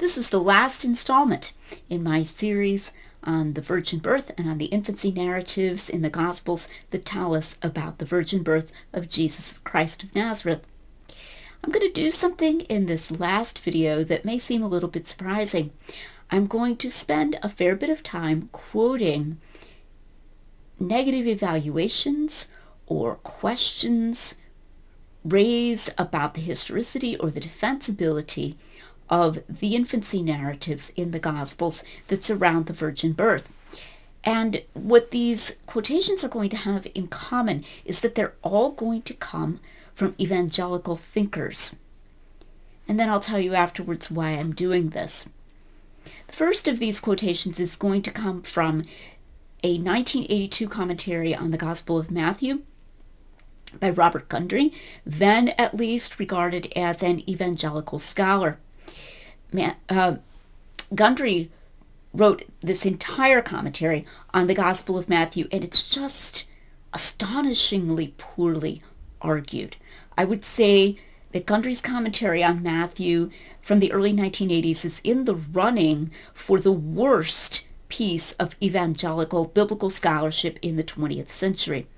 This is the last installment in my series on the virgin birth and on the infancy narratives in the Gospels that tell us about the virgin birth of Jesus Christ of Nazareth. I'm going to do something in this last video that may seem a little bit surprising. I'm going to spend a fair bit of time quoting negative evaluations or questions raised about the historicity or the defensibility of the infancy narratives in the Gospels that surround the virgin birth. And what these quotations are going to have in common is that they're all going to come from evangelical thinkers. And then I'll tell you afterwards why I'm doing this. The first of these quotations is going to come from a 1982 commentary on the Gospel of Matthew by Robert Gundry, then at least regarded as an evangelical scholar. Gundry wrote this entire commentary on the Gospel of Matthew, and it's just astonishingly poorly argued. I would say that Gundry's commentary on Matthew from the early 1980s is in the running for the worst piece of evangelical biblical scholarship in the 20th century.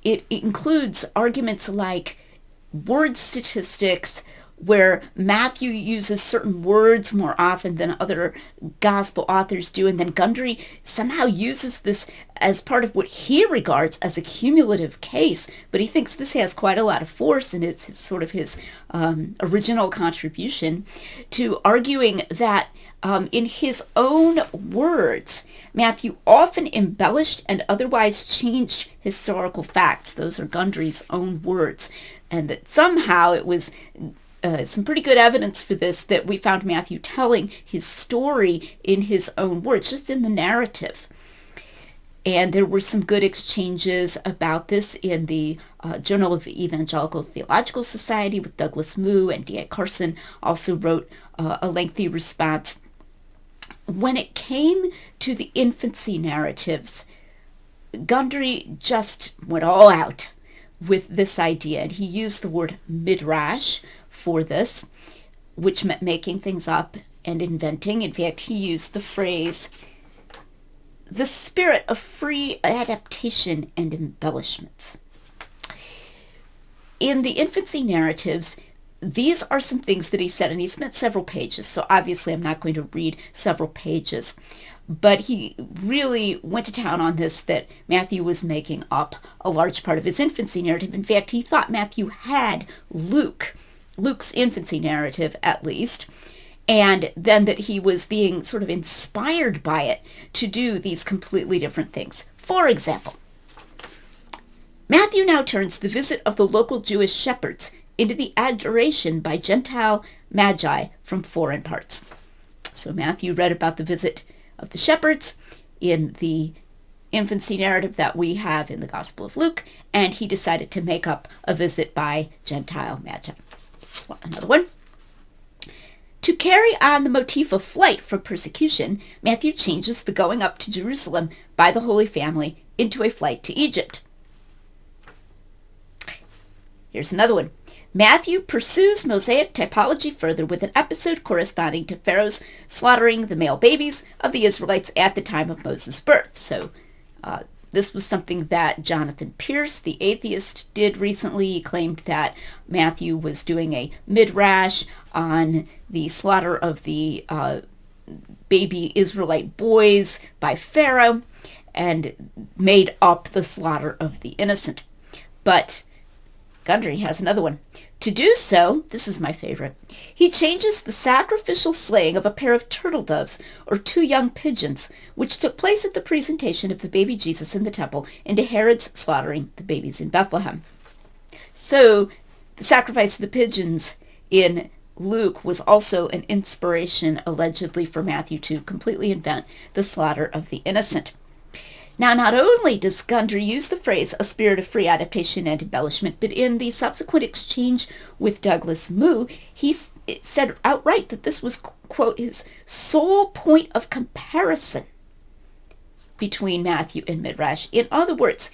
It includes arguments like word statistics, where Matthew uses certain words more often than other gospel authors do, and then Gundry somehow uses this as part of what he regards as a cumulative case, but he thinks this has quite a lot of force, and it's sort of his original contribution to arguing that in his own words, Matthew often embellished and otherwise changed historical facts. Those are Gundry's own words, and that somehow it was some pretty good evidence for this, that we found Matthew telling his story in his own words, just in the narrative. And there were some good exchanges about this in the Journal of Evangelical Theological Society with Douglas Moo, and D.A. Carson also wrote a lengthy response. When it came to the infancy narratives, Gundry just went all out with this idea, and he used the word midrash for this, which meant making things up and inventing. In fact, he used the phrase, the spirit of free adaptation and embellishment. In the infancy narratives, these are some things that he said, and he spent several pages, so obviously I'm not going to read several pages, but he really went to town on this, that Matthew was making up a large part of his infancy narrative. In fact, he thought Matthew had Luke's infancy narrative at least, and then that he was being sort of inspired by it to do these completely different things. For example, Matthew now turns the visit of the local Jewish shepherds into the adoration by Gentile magi from foreign parts. So Matthew read about the visit of the shepherds in the infancy narrative that we have in the Gospel of Luke, and he decided to make up a visit by Gentile magi. Another one. To carry on the motif of flight from persecution, Matthew changes the going up to Jerusalem by the Holy Family into a flight to Egypt. Here's another one. Matthew pursues Mosaic typology further with an episode corresponding to Pharaoh's slaughtering the male babies of the Israelites at the time of Moses' birth. So this was something that Jonathan Pierce, the atheist, did recently. He claimed that Matthew was doing a midrash on the slaughter of the baby Israelite boys by Pharaoh and made up the slaughter of the innocent. But Gundry has another one. To do so, this is my favorite, he changes the sacrificial slaying of a pair of turtle doves or two young pigeons, which took place at the presentation of the baby Jesus in the temple, into Herod's slaughtering the babies in Bethlehem. So the sacrifice of the pigeons in Luke was also an inspiration, allegedly, for Matthew to completely invent the slaughter of the innocent. Now, not only does Gundry use the phrase a spirit of free adaptation and embellishment, but in the subsequent exchange with Douglas Moo, he said outright that this was, quote, his sole point of comparison between Matthew and Midrash. In other words,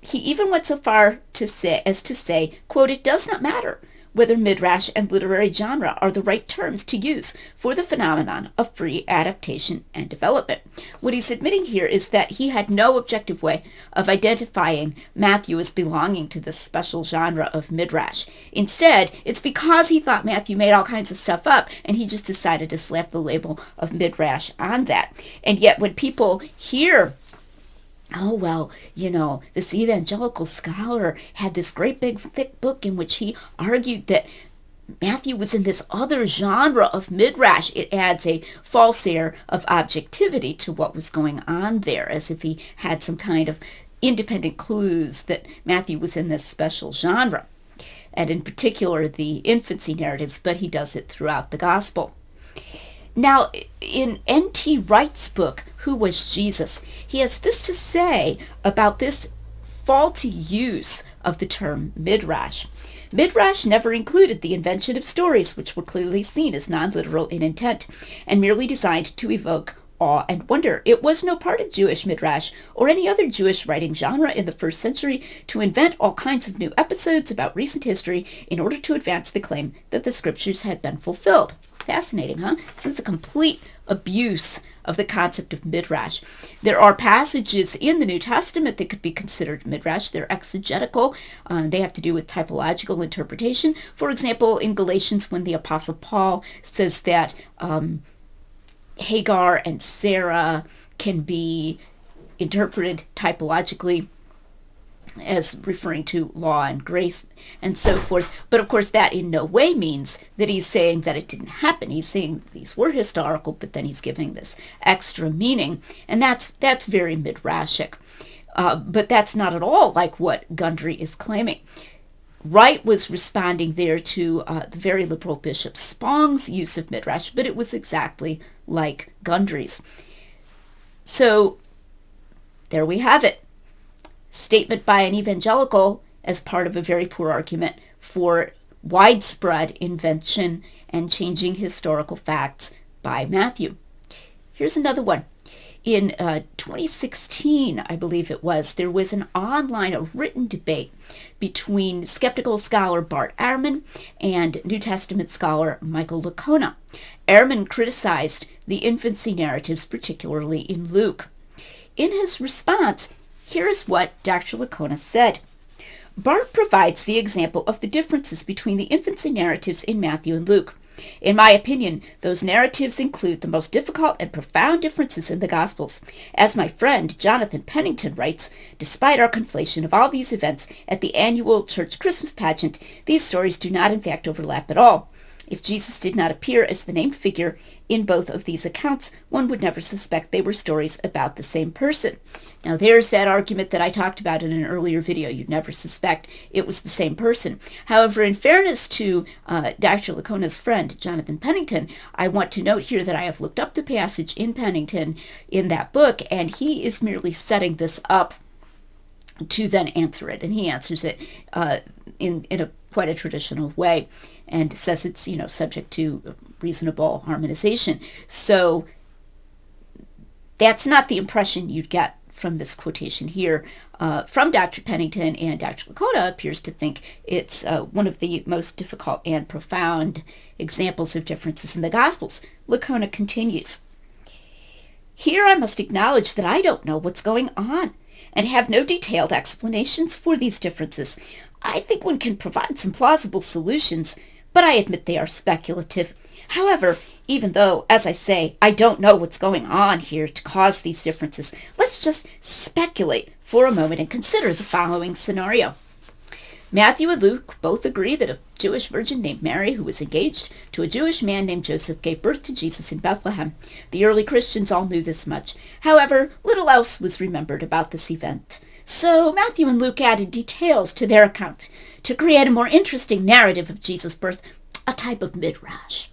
he even went so far to say, quote, it does not matter whether midrash and literary genre are the right terms to use for the phenomenon of free adaptation and development. What he's admitting here is that he had no objective way of identifying Matthew as belonging to this special genre of midrash. Instead, it's because he thought Matthew made all kinds of stuff up, and he just decided to slap the label of midrash on that. And yet when people hear, oh, well, this evangelical scholar had this great big thick book in which he argued that Matthew was in this other genre of midrash, it adds a false air of objectivity to what was going on there, as if he had some kind of independent clues that Matthew was in this special genre, and in particular the infancy narratives, but he does it throughout the gospel. Now, in N.T. Wright's book, Who Was Jesus?, he has this to say about this faulty use of the term midrash. Midrash never included the invention of stories, which were clearly seen as non-literal in intent, and merely designed to evoke awe and wonder. It was no part of Jewish midrash or any other Jewish writing genre in the first century to invent all kinds of new episodes about recent history in order to advance the claim that the scriptures had been fulfilled. Fascinating, huh? This is a complete abuse of the concept of midrash. There are passages in the New Testament that could be considered midrash. They're exegetical. They have to do with typological interpretation. For example, in Galatians, when the Apostle Paul says that Hagar and Sarah can be interpreted typologically as referring to law and grace and so forth. But of course that in no way means that he's saying that it didn't happen. He's saying these were historical, but then he's giving this extra meaning, and that's very midrashic. But that's not at all like what Gundry is claiming. Wright was responding there to the very liberal Bishop Spong's use of midrash, but it was exactly like Gundry's. So there we have it. Statement by an evangelical as part of a very poor argument for widespread invention and changing historical facts by Matthew. Here's another one. In 2016, I believe it was, there was an online, a written debate between skeptical scholar Bart Ehrman and New Testament scholar Michael Licona. Ehrman criticized the infancy narratives, particularly in Luke. In his response, here's what Dr. Licona said. Bart provides the example of the differences between the infancy narratives in Matthew and Luke. In my opinion, those narratives include the most difficult and profound differences in the Gospels. As my friend Jonathan Pennington writes, despite our conflation of all these events at the annual church Christmas pageant, these stories do not in fact overlap at all. If Jesus did not appear as the named figure in both of these accounts, one would never suspect they were stories about the same person. Now there's that argument that I talked about in an earlier video. You'd never suspect it was the same person. However, in fairness to Dr. Licona's friend, Jonathan Pennington, I want to note here that I have looked up the passage in Pennington in that book, and he is merely setting this up to then answer it. And he answers it in a quite a traditional way, and says it's, subject to reasonable harmonization. So that's not the impression you'd get from this quotation here from Dr. Pennington, and Dr. Licona appears to think it's one of the most difficult and profound examples of differences in the Gospels. Licona continues, here I must acknowledge that I don't know what's going on and have no detailed explanations for these differences. I think one can provide some plausible solutions, but I admit they are speculative. However, even though, as I say, I don't know what's going on here to cause these differences, let's just speculate for a moment and consider the following scenario. Matthew and Luke both agree that a Jewish virgin named Mary, who was engaged to a Jewish man named Joseph, gave birth to Jesus in Bethlehem. The early Christians all knew this much. However, little else was remembered about this event. So Matthew and Luke added details to their account to create a more interesting narrative of Jesus' birth, a type of midrash.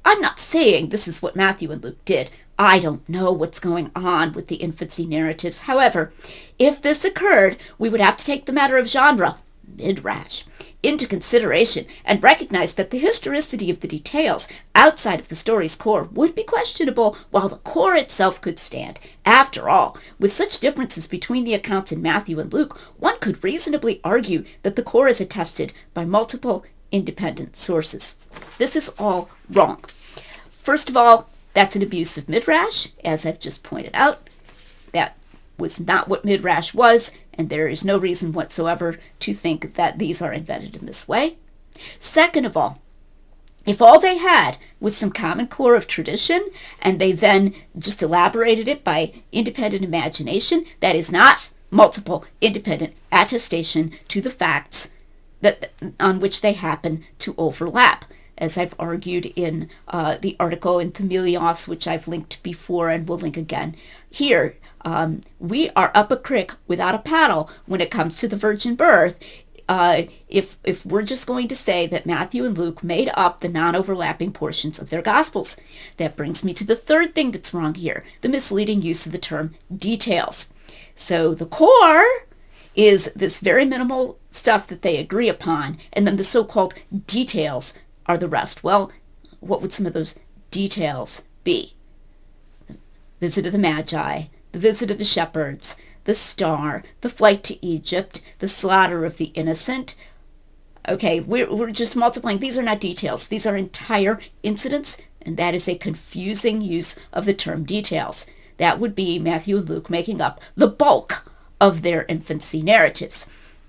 I'm not saying this is what Matthew and Luke did. I don't know what's going on with the infancy narratives. However, if this occurred, we would have to take the matter of genre, midrash, into consideration and recognize that the historicity of the details outside of the story's core would be questionable, while the core itself could stand. After all, with such differences between the accounts in Matthew and Luke, one could reasonably argue that the core is attested by multiple independent sources. This is all wrong. First of all, that's an abuse of midrash, as I've just pointed out. That was not what midrash was, and there is no reason whatsoever to think that these are invented in this way. Second of all, if all they had was some common core of tradition, and they then just elaborated it by independent imagination, that is not multiple independent attestation to the facts that on which they happen to overlap, as I've argued in the article in Themelios, which I've linked before and will link again here. We are up a creek without a paddle when it comes to the virgin birth. If we're just going to say that Matthew and Luke made up the non-overlapping portions of their Gospels. That brings me to the third thing that's wrong here, the misleading use of the term details. So the core is this very minimal stuff that they agree upon, and then the so-called details are the rest. Well, what would some of those details be? The visit of the Magi, the visit of the shepherds, the star, the flight to Egypt, the slaughter of the innocent. Okay, we're just multiplying. These are not details. These are entire incidents, and that is a confusing use of the term details. That would be Matthew and Luke making up the bulk of their infancy narratives.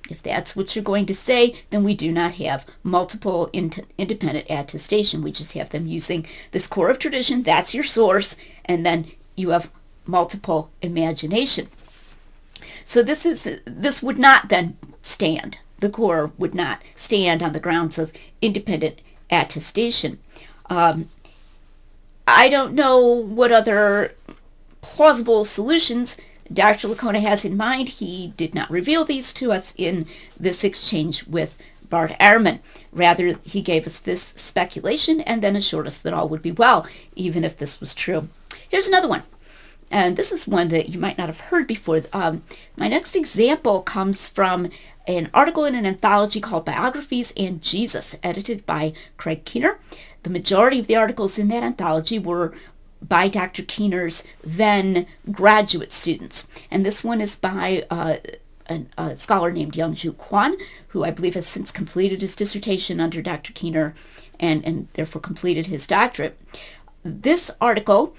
If that's what you're going to say, then we do not have multiple independent attestation. We just have them using this core of tradition. That's your source, and then you have multiple imagination. So this would not then stand. The core would not stand on the grounds of independent attestation. I don't know what other plausible solutions Dr. Licona has in mind. He did not reveal these to us in this exchange with Bart Ehrman. Rather, he gave us this speculation and then assured us that all would be well, even if this was true. Here's another one. And this is one that you might not have heard before. My next example comes from an article in an anthology called Biographies and Jesus, edited by Craig Keener. The majority of the articles in that anthology were by Dr. Keener's then graduate students. And this one is by a scholar named Youngju Kwan, who I believe has since completed his dissertation under Dr. Keener and therefore completed his doctorate. This article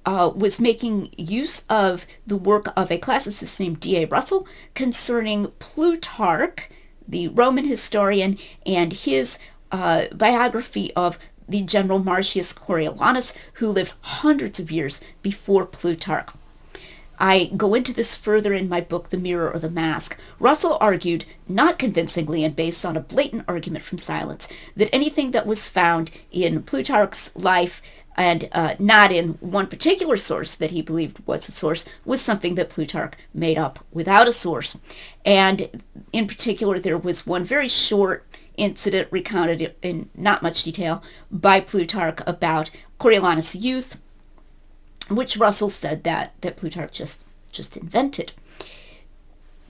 was making use of the work of a classicist named D.A. Russell concerning Plutarch, the Roman historian, and his biography of the general Marcius Coriolanus, who lived hundreds of years before Plutarch. I go into this further in my book, The Mirror or the Mask. Russell argued, not convincingly and based on a blatant argument from silence, that anything that was found in Plutarch's life and not in one particular source that he believed was a source, was something that Plutarch made up without a source. And in particular, there was one very short incident recounted in not much detail by Plutarch about Coriolanus' youth, which Russell said that Plutarch just invented.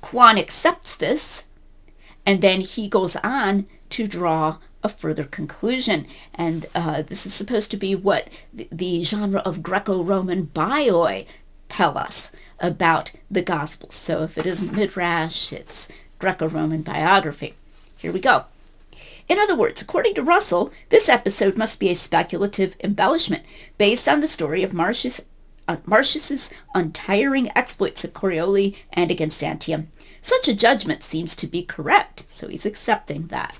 Kwan accepts this, and then he goes on to draw a further conclusion. And this is supposed to be what the genre of Greco-Roman bioi tell us about the Gospels. So if it isn't midrash, it's Greco-Roman biography. Here we go. In other words, according to Russell, this episode must be a speculative embellishment based on the story of Marcius's untiring exploits at Corioli and against Antium. Such a judgment seems to be correct, so he's accepting that.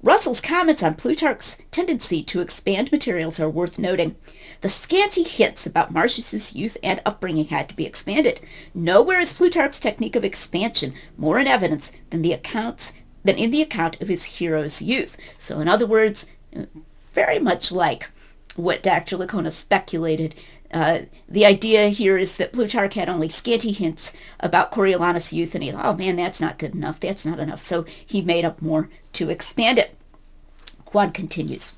Russell's comments on Plutarch's tendency to expand materials are worth noting. The scanty hints about Marcius's youth and upbringing had to be expanded. Nowhere is Plutarch's technique of expansion more in evidence than in the account of his hero's youth. So in other words, very much like what Dr. Licona speculated, the idea here is that Plutarch had only scanty hints about Coriolanus' youth, and he thought, oh man, that's not good enough, that's not enough, so he made up more to expand it. Kwan continues,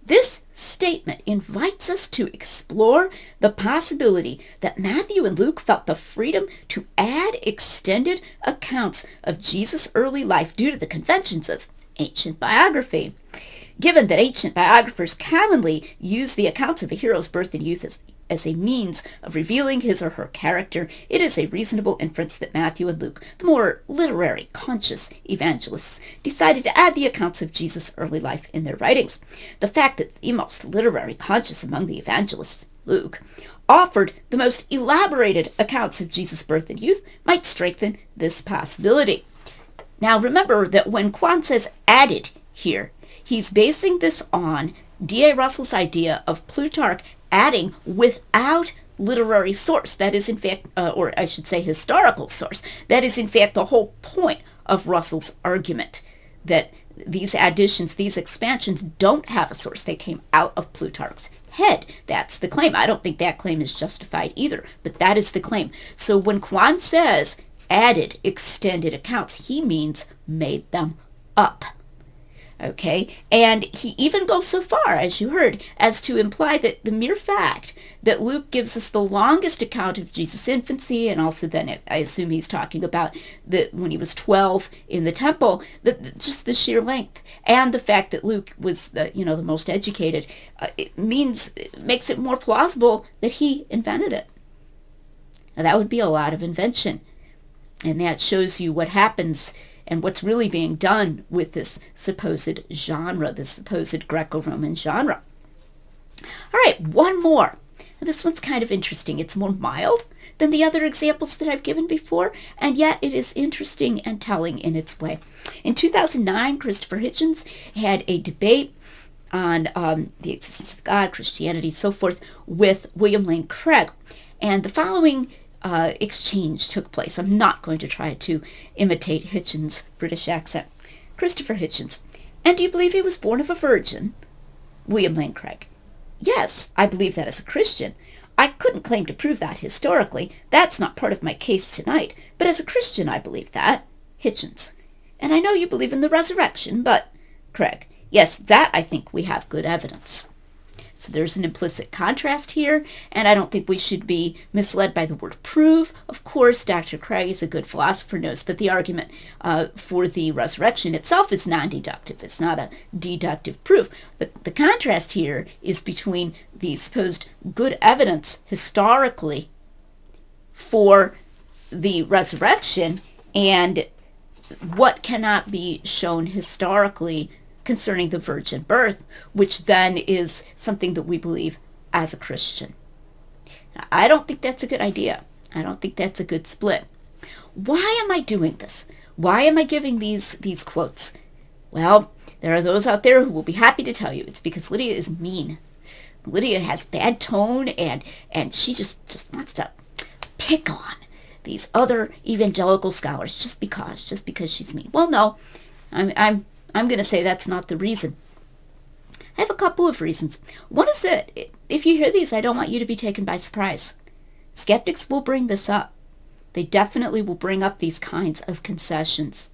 this statement invites us to explore the possibility that Matthew and Luke felt the freedom to add extended accounts of Jesus' early life due to the conventions of ancient biography. Given that ancient biographers commonly use the accounts of a hero's birth and youth as a means of revealing his or her character, it is a reasonable inference that Matthew and Luke, the more literary, conscious evangelists, decided to add the accounts of Jesus' early life in their writings. The fact that the most literary conscious among the evangelists, Luke, offered the most elaborated accounts of Jesus' birth and youth might strengthen this possibility. Now remember that when Quan says added here, he's basing this on D.A. Russell's idea of Plutarch adding without literary source. That is in fact, or I should say historical source. That is in fact the whole point of Russell's argument, that these additions, these expansions don't have a source. They came out of Plutarch's head. That's the claim. I don't think that claim is justified either, but that is the claim. So when Quan says added extended accounts, he means made them up. Okay, and he even goes so far, as you heard, as to imply that the mere fact that Luke gives us the longest account of Jesus' infancy, and also then I assume he's talking about when he was 12 in the temple, just the sheer length, and the fact that Luke was the most educated, it makes it more plausible that he invented it. Now that would be a lot of invention, and that shows you what happens and what's really being done with this supposed genre, this supposed Greco-Roman genre. All right, one more. This one's kind of interesting. It's more mild than the other examples that I've given before, and yet it is interesting and telling in its way. In 2009, Christopher Hitchens had a debate on the existence of God, Christianity, so forth, with William Lane Craig. And the following exchange took place. I'm not going to try to imitate Hitchens' British accent. Christopher Hitchens: and do you believe he was born of a virgin? William Lane Craig: yes, I believe that as a Christian. I couldn't claim to prove that historically. That's not part of my case tonight. But as a Christian, I believe that. Hitchens: and I know you believe in the resurrection, but... Craig: yes, that I think we have good evidence. So there's an implicit contrast here, and I don't think we should be misled by the word prove. Of course, Dr. Craig, is a good philosopher, knows that the argument for the resurrection itself is non-deductive. It's not a deductive proof. The contrast here is between the supposed good evidence historically for the resurrection and what cannot be shown historically concerning the virgin birth, which then is something that we believe as a Christian. Now, I don't think that's a good idea. I don't think that's a good split. Why am I doing this? Why am I giving these quotes? Well, there are those out there who will be happy to tell you it's because Lydia is mean. Lydia has bad tone, and she just wants to pick on these other evangelical scholars just because she's mean. Well, no, I'm going to say that's not the reason. I have a couple of reasons. One is that if you hear these, I don't want you to be taken by surprise. Skeptics will bring this up. They definitely will bring up these kinds of concessions.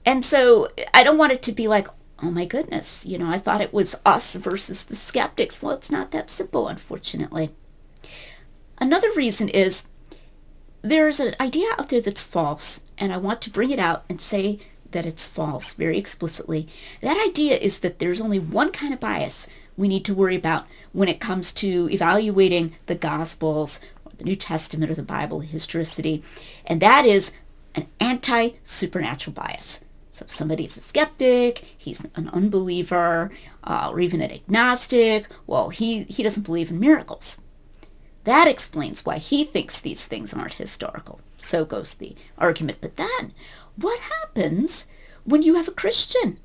And so I don't want it to be like, oh my goodness, I thought it was us versus the skeptics. Well, it's not that simple, unfortunately. Another reason is there's an idea out there that's false, and I want to bring it out and say that it's false very explicitly. That idea is that there's only one kind of bias we need to worry about when it comes to evaluating the Gospels, or the New Testament, or the Bible, historicity, and that is an anti-supernatural bias. So if somebody's a skeptic, he's an unbeliever, or even an agnostic, well, he doesn't believe in miracles. That explains why he thinks these things aren't historical. So goes the argument. But then, what happens when you have a Christian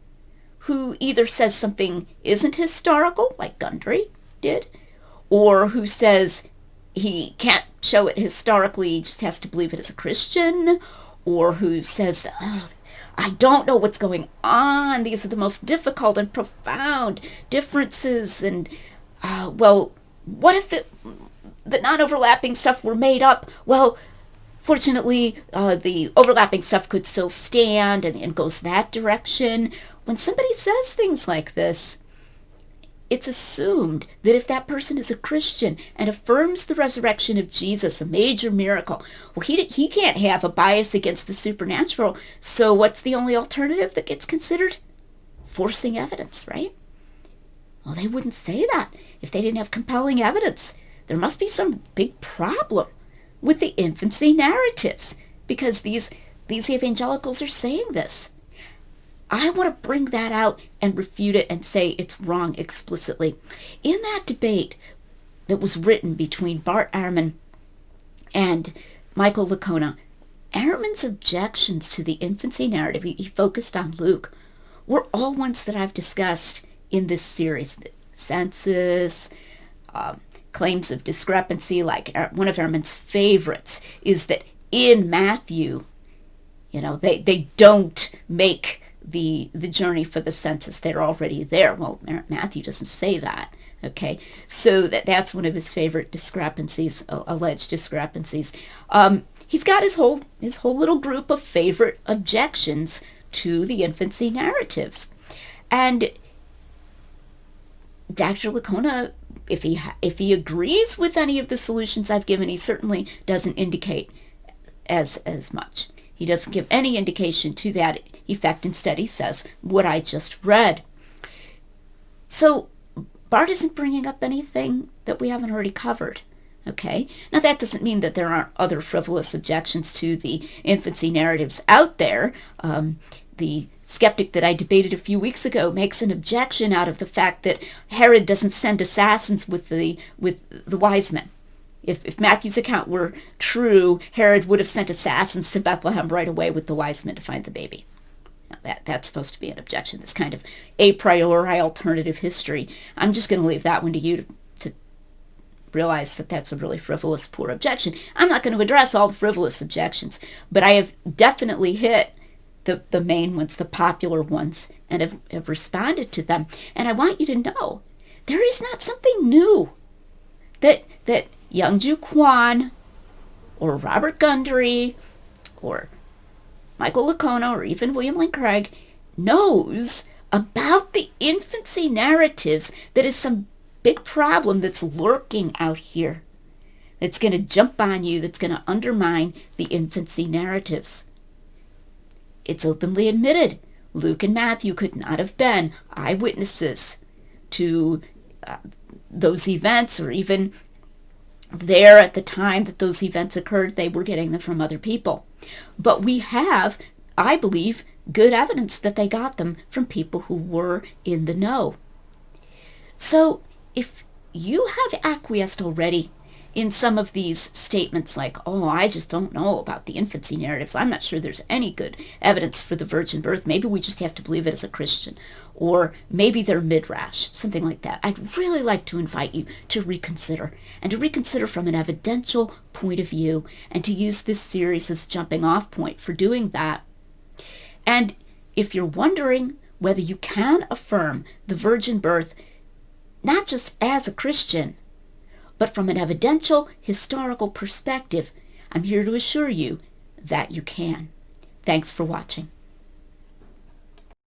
who either says something isn't historical, like Gundry did, or who says he can't show it historically, he just has to believe it as a Christian, or who says, I don't know what's going on, these are the most difficult and profound differences, and, what if the non-overlapping stuff were made up? Well, fortunately, the overlapping stuff could still stand and goes that direction. When somebody says things like this, it's assumed that if that person is a Christian and affirms the resurrection of Jesus, a major miracle, well, he can't have a bias against the supernatural. So what's the only alternative that gets considered? Forcing evidence, right? Well, they wouldn't say that if they didn't have compelling evidence. There must be some big problem with the infancy narratives because these evangelicals are saying this. I want to bring that out and refute it and say it's wrong explicitly. In that debate that was written between Bart Ehrman and Michael Licona, Ehrman's objections to the infancy narrative, he focused on Luke, were all ones that I've discussed in this series. The census, claims of discrepancy, like one of Ehrman's favorites is that in Matthew, they don't make the journey for the census. They're already there. Well, Matthew doesn't say that. Okay, so that's one of his favorite discrepancies, alleged discrepancies. He's got his whole little group of favorite objections to the infancy narratives, and Dr. Licona, if he agrees with any of the solutions I've given, he certainly doesn't indicate as much. He doesn't give any indication to that effect. Instead, he says what I just read. So Bart isn't bringing up anything that we haven't already covered. Okay? Now, that doesn't mean that there aren't other frivolous objections to the infancy narratives out there. The skeptic that I debated a few weeks ago makes an objection out of the fact that Herod doesn't send assassins with the wise men. If Matthew's account were true, Herod would have sent assassins to Bethlehem right away with the wise men to find the baby. Now, that's supposed to be an objection, this kind of a priori alternative history. I'm just going to leave that one to you to realize that that's a really frivolous, poor objection. I'm not going to address all the frivolous objections, but I have definitely hit the main ones, the popular ones, and have responded to them. And I want you to know, there is not something new that Youngju Kwan or Robert Gundry or Michael Licona or even William Lane Craig knows about the infancy narratives that is some big problem that's lurking out here, that's going to jump on you, that's going to undermine the infancy narratives. It's openly admitted Luke and Matthew could not have been eyewitnesses to those events, or even there at the time that those events occurred. They were getting them from other people. But we have, I believe, good evidence that they got them from people who were in the know. So if you have acquiesced already in some of these statements like, oh, I just don't know about the infancy narratives, I'm not sure there's any good evidence for the virgin birth, maybe we just have to believe it as a Christian, or maybe they're midrash, something like that, I'd really like to invite you to reconsider, and to reconsider from an evidential point of view, and to use this series as jumping off point for doing that. And if you're wondering whether you can affirm the virgin birth, not just as a Christian, but from an evidential, historical perspective, I'm here to assure you that you can. Thanks for watching.